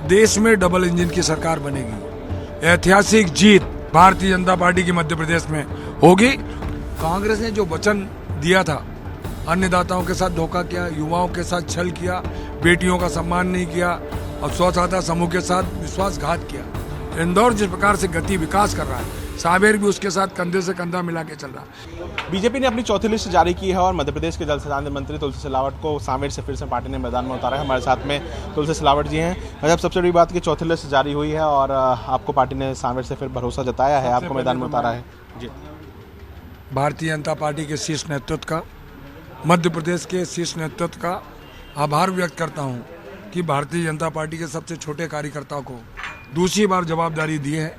देश में double engine की सरकार बनेगी। ऐतिहासिक जीत भारतीय जनता पार्टी की मध्य प्रदेश में होगी। कांग्रेस ने जो वचन दिया था, अन्नदाताओं के साथ धोखा किया, युवाओं के साथ छल किया, बेटियों का सम्मान नहीं किया और स्वसहायता समूह के साथ विश्वासघात किया। इंदौर जिस प्रकार से गति विकास कर रहा है, सावेर भी उसके साथ कंधे से कंधा मिला के चल रहा है। बीजेपी ने अपनी चौथी लिस्ट जारी की है और मध्य प्रदेश के जल संसाधन मंत्री तुलसी सिलावट को सांवेर से फिर से पार्टी ने मैदान में उतारा है। हमारे साथ में तुलसी सिलावट जी हैं। मतलब सबसे बड़ी बात कि चौथी लिस्ट जारी हुई है और आपको पार्टी ने सांवेर से फिर भरोसा जताया है, आपको मैदान में उतारा है। जी, भारतीय जनता पार्टी के शीर्ष नेतृत्व का, मध्य प्रदेश के शीर्ष नेतृत्व का आभार व्यक्त करता हूं कि भारतीय जनता पार्टी के सबसे छोटे कार्यकर्ताओं को दूसरी बार जवाबदारी दी है।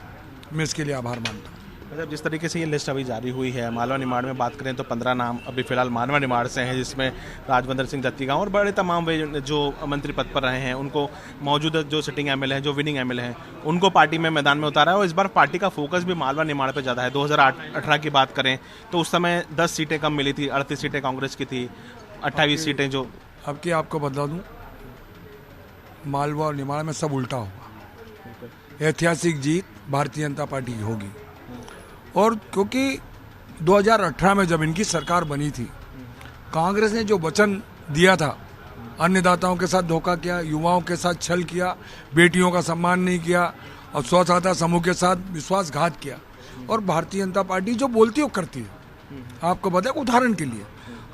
मैं इसके लिए आभार मानता हूँ। मतलब जिस तरीके से ये लिस्ट अभी जारी हुई है, मालवा निमाड़ में बात करें तो 15 नाम अभी फिलहाल मालवा निमाड़ से हैं, जिसमें राजवंदर सिंह दत्तीगांव और बड़े तमाम वे जो मंत्री पद पर रहे हैं उनको मौजूदा जो सिटिंग एमएलए हैं, जो विनिंग एमएलए हैं, उनको पार्टी में मैदान में उतारा है। और इस बार पार्टी का फोकस भी मालवा निमाड़ पर ज़्यादा है। 2018 की बात करें तो उस समय 10 सीटें कम मिली थी, 38 सीटें कांग्रेस की थी, 28 सीटें जो अब की आपको बता दूं, मालवा और निमाड़ में सब उल्टा होगा। ऐतिहासिक जीत भारतीय जनता पार्टी की होगी। और क्योंकि 2018 में जब इनकी सरकार बनी थी, कांग्रेस ने जो वचन दिया था, अन्नदाताओं के साथ धोखा किया, युवाओं के साथ छल किया, बेटियों का सम्मान नहीं किया और स्वसहायता समूह के साथ विश्वासघात किया। और भारतीय जनता पार्टी जो बोलती है वो करती है। आपको पता है, उदाहरण के लिए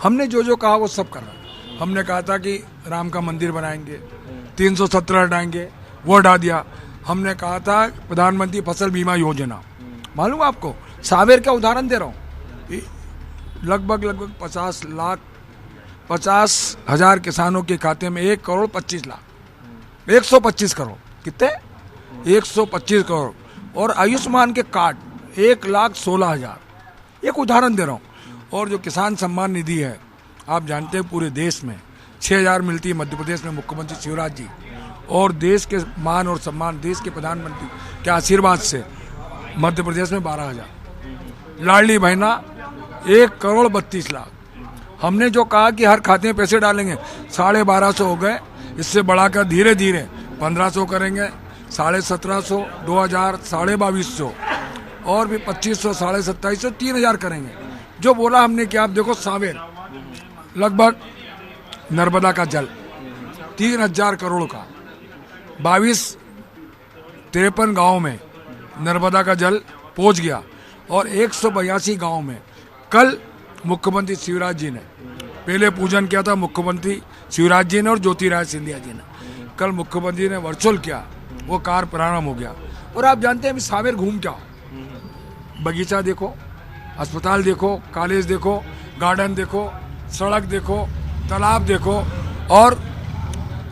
हमने जो जो कहा वो सब कर रहा। हमने कहा था कि राम का मंदिर बनाएंगे, 317 हटाएंगे, वो हटा दिया। हमने कहा था प्रधानमंत्री फसल बीमा योजना, मालूम आपको, सावेर का उदाहरण दे रहा हूँ, लगभग 50,000 किसानों के खाते में 1,25,00,000, 125 करोड़, कितने 125 करोड़। और आयुष्मान के कार्ड 1,16,000, एक उदाहरण दे रहा हूँ। और जो किसान सम्मान निधि है, आप जानते हैं पूरे देश में 6,000 मिलती है, मध्य प्रदेश में मुख्यमंत्री शिवराज जी और देश के मान और सम्मान, देश के प्रधानमंत्री के आशीर्वाद से मध्य प्रदेश में 12,000। लाडली बहना 1,32,00,000। हमने जो कहा कि हर खाते में पैसे डालेंगे, 1250 हो गए। इससे बढ़ाकर धीरे धीरे 1500 करेंगे, 1750, 2,000, 22,500 और भी 2,500, 27,500, 3,000 करेंगे। जो बोला हमने कि आप देखो, सावेर लगभग नर्मदा का जल 3,000 करोड़ का, 53 गाँव में नर्मदा का जल पहुंच गया। और 182 गांव में कल मुख्यमंत्री शिवराज जी ने पहले पूजन किया था, मुख्यमंत्री शिवराज जी ने और ज्योतिरादित्य सिंधिया जी ने। कल मुख्यमंत्री ने वर्चुअल किया, वो कार्य प्रारंभ हो गया। और आप जानते हैं अभी सावेर घूम क्या, बगीचा देखो, अस्पताल देखो, कॉलेज देखो, गार्डन देखो, सड़क देखो, तालाब देखो और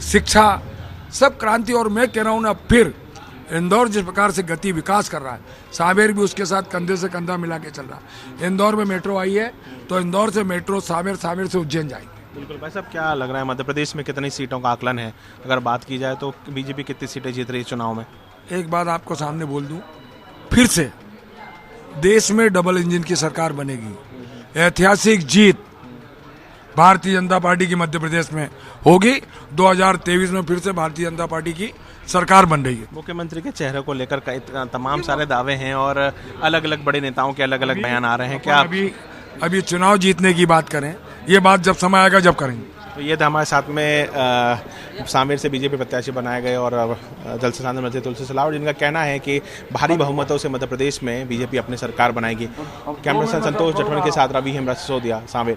शिक्षा, सब क्रांति। और मैं कह रहा हूँ ना, फिर इंदौर जिस प्रकार से गति विकास कर रहा है, सावेर भी उसके साथ कंधे से कंधा मिला के चल रहा है। इंदौर में मेट्रो आई है तो इंदौर से मेट्रो सावेर, सावेर से उज्जैन जाएगी। बिल्कुल भाई साहब, क्या लग रहा है मध्य प्रदेश में कितनी सीटों का आकलन है? अगर बात की जाए तो बीजेपी कितनी सीटें जीत रही है चुनाव में? एक बात आपको सामने बोल दूं, फिर से देश में डबल इंजन की सरकार बनेगी। ऐतिहासिक जीत भारतीय जनता पार्टी की मध्य प्रदेश में होगी। 2023 में फिर से भारतीय जनता पार्टी की सरकार बन रही है। मुख्यमंत्री के चेहरे को लेकर तमाम सारे दावे हैं और अलग अलग बड़े नेताओं के अलग अलग बयान आ रहे हैं। क्या अभी चुनाव जीतने की बात करें, ये बात जब समय आएगा जब करेंगे। तो ये था हमारे साथ में सांवेर से बीजेपी प्रत्याशी बनाए गए और जल संसाधन मंत्री तुलसी सिलावट, जिनका कहना है कि भारी बहुमतों से मध्य प्रदेश में बीजेपी अपनी सरकार बनाएगी। कैमरा पर्सन संतोष जटवन के साथ रवि हेमराज सिसोदिया, सांवेर।